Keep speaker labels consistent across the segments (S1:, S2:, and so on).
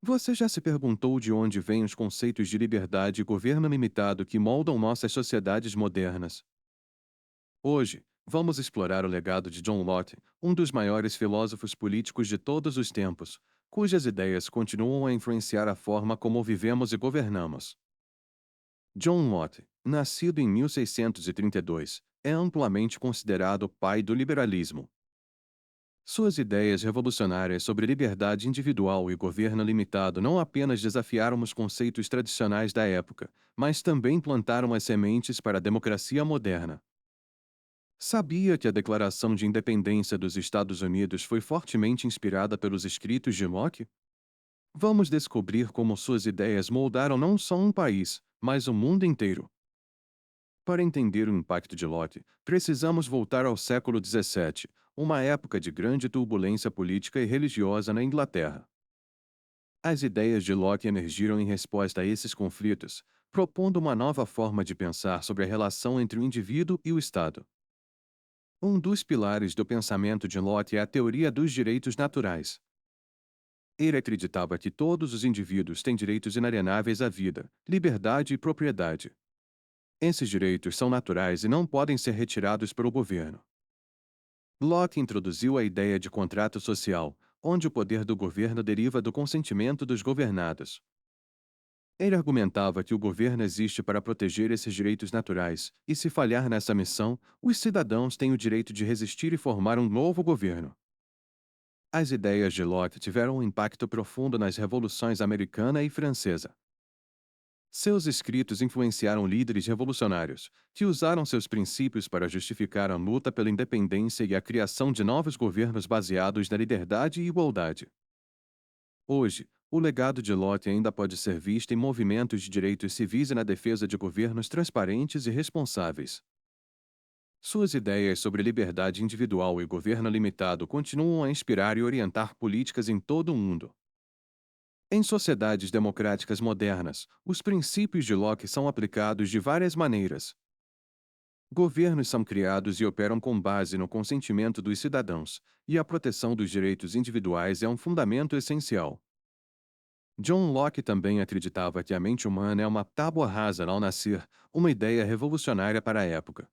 S1: Você já se perguntou de onde vêm os conceitos de liberdade e governo limitado que moldam nossas sociedades modernas? Hoje, vamos explorar o legado de John Locke, um dos maiores filósofos políticos de todos os tempos, cujas ideias continuam a influenciar a forma como vivemos e governamos. John Locke, nascido em 1632, é amplamente considerado o pai do liberalismo. Suas ideias revolucionárias sobre liberdade individual e governo limitado não apenas desafiaram os conceitos tradicionais da época, mas também plantaram as sementes para a democracia moderna. Sabia que a Declaração de Independência dos Estados Unidos foi fortemente inspirada pelos escritos de Locke? Vamos descobrir como suas ideias moldaram não só um país, mas o mundo inteiro. Para entender o impacto de Locke, precisamos voltar ao século XVII, uma época de grande turbulência política e religiosa na Inglaterra. As ideias de Locke emergiram em resposta a esses conflitos, propondo uma nova forma de pensar sobre a relação entre o indivíduo e o Estado. Um dos pilares do pensamento de Locke é a teoria dos direitos naturais. Ele acreditava que todos os indivíduos têm direitos inalienáveis à vida, liberdade e propriedade. Esses direitos são naturais e não podem ser retirados pelo governo. Locke introduziu a ideia de contrato social, onde o poder do governo deriva do consentimento dos governados. Ele argumentava que o governo existe para proteger esses direitos naturais, e se falhar nessa missão, os cidadãos têm o direito de resistir e formar um novo governo. As ideias de Locke tiveram um impacto profundo nas revoluções americana e francesa. Seus escritos influenciaram líderes revolucionários, que usaram seus princípios para justificar a luta pela independência e a criação de novos governos baseados na liberdade e igualdade. Hoje, o legado de Locke ainda pode ser visto em movimentos de direitos civis e na defesa de governos transparentes e responsáveis. Suas ideias sobre liberdade individual e governo limitado continuam a inspirar e orientar políticas em todo o mundo. Em sociedades democráticas modernas, os princípios de Locke são aplicados de várias maneiras. Governos são criados e operam com base no consentimento dos cidadãos, e a proteção dos direitos individuais é um fundamento essencial. John Locke também acreditava que a mente humana é uma tábua rasa ao nascer, uma ideia revolucionária para a época.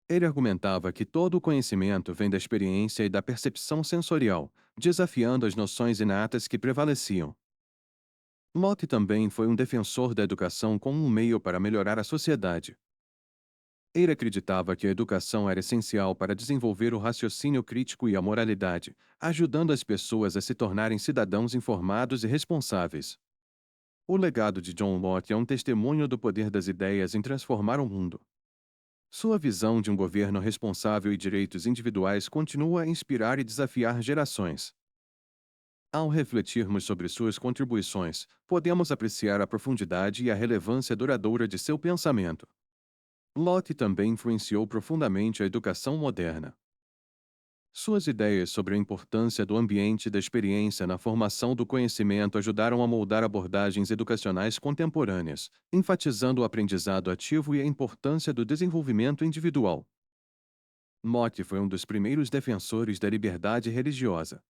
S1: Ele argumentava que todo o conhecimento vem da experiência e da percepção sensorial, desafiando as noções inatas que prevaleciam. Locke também foi um defensor da educação como um meio para melhorar a sociedade. Ele acreditava que a educação era essencial para desenvolver o raciocínio crítico e a moralidade, ajudando as pessoas a se tornarem cidadãos informados e responsáveis. O legado de John Locke é um testemunho do poder das ideias em transformar o mundo. Sua visão de um governo responsável e direitos individuais continua a inspirar e desafiar gerações. Ao refletirmos sobre suas contribuições, podemos apreciar a profundidade e a relevância duradoura de seu pensamento. Locke também influenciou profundamente a educação moderna. Suas ideias sobre a importância do ambiente e da experiência na formação do conhecimento ajudaram a moldar abordagens educacionais contemporâneas, enfatizando o aprendizado ativo e a importância do desenvolvimento individual. Locke foi um dos primeiros defensores da liberdade religiosa.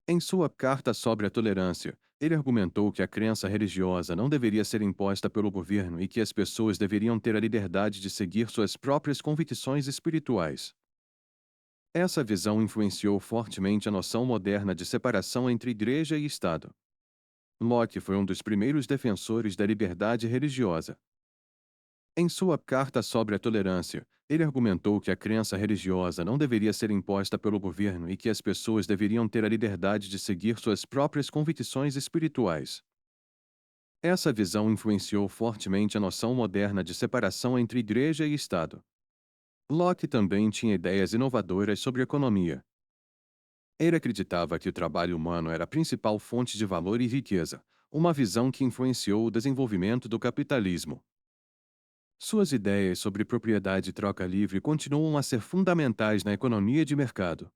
S1: Em sua Carta sobre a Tolerância, ele argumentou que a crença religiosa não deveria ser imposta pelo governo e que as pessoas deveriam ter a liberdade de seguir suas próprias convicções espirituais. Essa visão influenciou fortemente a noção moderna de separação entre igreja e Estado. Locke foi um dos primeiros defensores da liberdade religiosa. Em sua Carta sobre a Tolerância, ele argumentou que a crença religiosa não deveria ser imposta pelo governo e que as pessoas deveriam ter a liberdade de seguir suas próprias convicções espirituais. Essa visão influenciou fortemente a noção moderna de separação entre igreja e Estado. Locke também tinha ideias inovadoras sobre economia. Ele acreditava que o trabalho humano era a principal fonte de valor e riqueza, uma visão que influenciou o desenvolvimento do capitalismo. Suas ideias sobre propriedade e troca livre continuam a ser fundamentais na economia de mercado.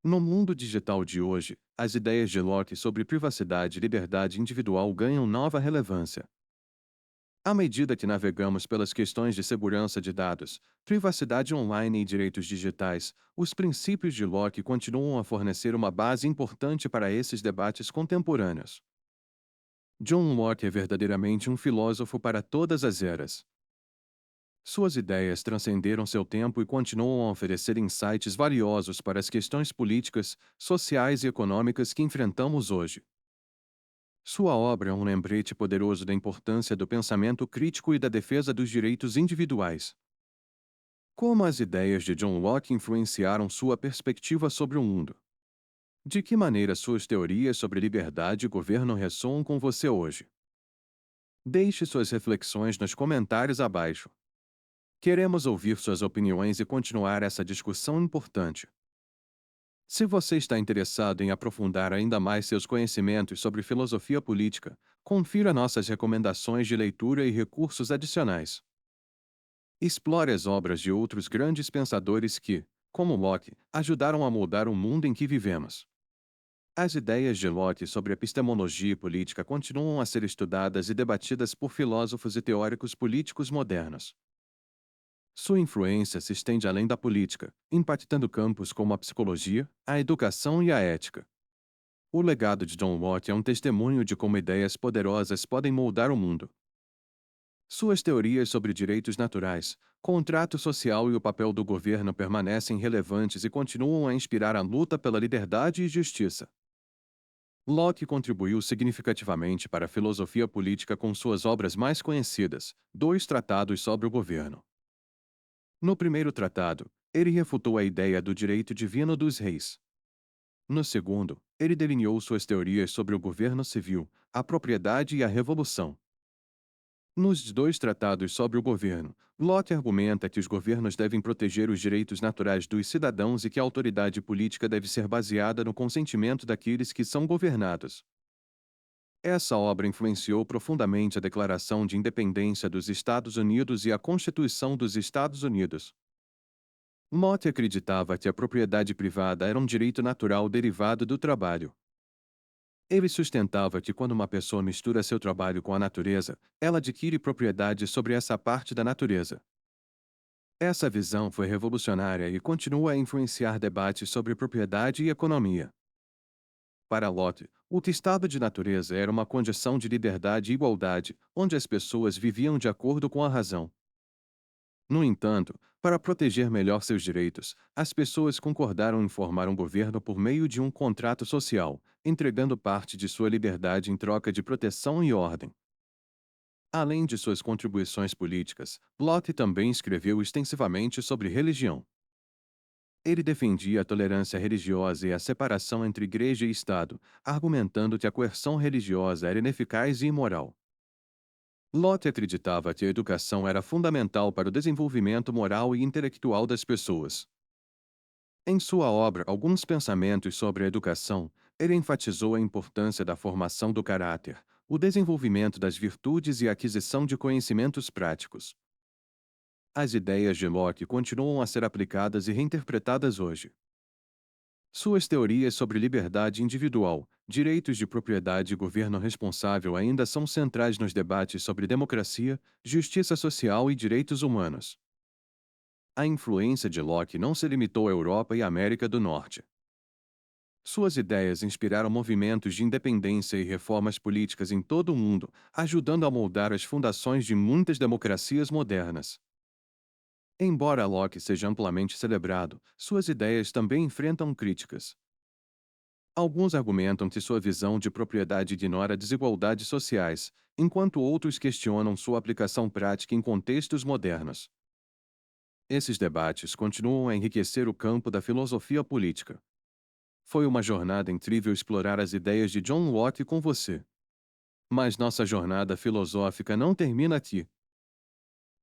S1: No mundo digital de hoje, as ideias de Locke sobre privacidade e liberdade individual ganham nova relevância. À medida que navegamos pelas questões de segurança de dados, privacidade online e direitos digitais, os princípios de Locke continuam a fornecer uma base importante para esses debates contemporâneos. John Locke é verdadeiramente um filósofo para todas as eras. Suas ideias transcenderam seu tempo e continuam a oferecer insights valiosos para as questões políticas, sociais e econômicas que enfrentamos hoje. Sua obra é um lembrete poderoso da importância do pensamento crítico e da defesa dos direitos individuais. Como as ideias de John Locke influenciaram sua perspectiva sobre o mundo? De que maneira suas teorias sobre liberdade e governo ressoam com você hoje? Deixe suas reflexões nos comentários abaixo. Queremos ouvir suas opiniões e continuar essa discussão importante. Se você está interessado em aprofundar ainda mais seus conhecimentos sobre filosofia política, confira nossas recomendações de leitura e recursos adicionais. Explore as obras de outros grandes pensadores que, como Locke, ajudaram a moldar o mundo em que vivemos. As ideias de Locke sobre epistemologia e política continuam a ser estudadas e debatidas por filósofos e teóricos políticos modernos. Sua influência se estende além da política, impactando campos como a psicologia, a educação e a ética. O legado de John Locke é um testemunho de como ideias poderosas podem moldar o mundo. Suas teorias sobre direitos naturais, contrato social e o papel do governo permanecem relevantes e continuam a inspirar a luta pela liberdade e justiça. Locke contribuiu significativamente para a filosofia política com suas obras mais conhecidas, dois tratados sobre o governo. No primeiro tratado, ele refutou a ideia do direito divino dos reis. No segundo, ele delineou suas teorias sobre o governo civil, a propriedade e a revolução. Nos dois tratados sobre o governo, Locke argumenta que os governos devem proteger os direitos naturais dos cidadãos e que a autoridade política deve ser baseada no consentimento daqueles que são governados. Essa obra influenciou profundamente a Declaração de Independência dos Estados Unidos e a Constituição dos Estados Unidos. Locke acreditava que a propriedade privada era um direito natural derivado do trabalho. Ele sustentava que quando uma pessoa mistura seu trabalho com a natureza, ela adquire propriedade sobre essa parte da natureza. Essa visão foi revolucionária e continua a influenciar debates sobre propriedade e economia. Para Locke, o estado de natureza era uma condição de liberdade e igualdade, onde as pessoas viviam de acordo com a razão. No entanto, para proteger melhor seus direitos, as pessoas concordaram em formar um governo por meio de um contrato social, entregando parte de sua liberdade em troca de proteção e ordem. Além de suas contribuições políticas, Locke também escreveu extensivamente sobre religião. Ele defendia a tolerância religiosa e a separação entre igreja e Estado, argumentando que a coerção religiosa era ineficaz e imoral. Locke acreditava que a educação era fundamental para o desenvolvimento moral e intelectual das pessoas. Em sua obra Alguns Pensamentos sobre a Educação, ele enfatizou a importância da formação do caráter, o desenvolvimento das virtudes e a aquisição de conhecimentos práticos. As ideias de Locke continuam a ser aplicadas e reinterpretadas hoje. Suas teorias sobre liberdade individual, direitos de propriedade e governo responsável ainda são centrais nos debates sobre democracia, justiça social e direitos humanos. A influência de Locke não se limitou à Europa e à América do Norte. Suas ideias inspiraram movimentos de independência e reformas políticas em todo o mundo, ajudando a moldar as fundações de muitas democracias modernas. Embora Locke seja amplamente celebrado, suas ideias também enfrentam críticas. Alguns argumentam que sua visão de propriedade ignora desigualdades sociais, enquanto outros questionam sua aplicação prática em contextos modernos. Esses debates continuam a enriquecer o campo da filosofia política. Foi uma jornada incrível explorar as ideias de John Locke com você. Mas nossa jornada filosófica não termina aqui.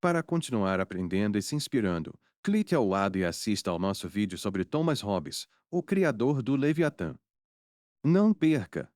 S1: Para continuar aprendendo e se inspirando, clique ao lado e assista ao nosso vídeo sobre Thomas Hobbes, o criador do Leviatã. Não perca!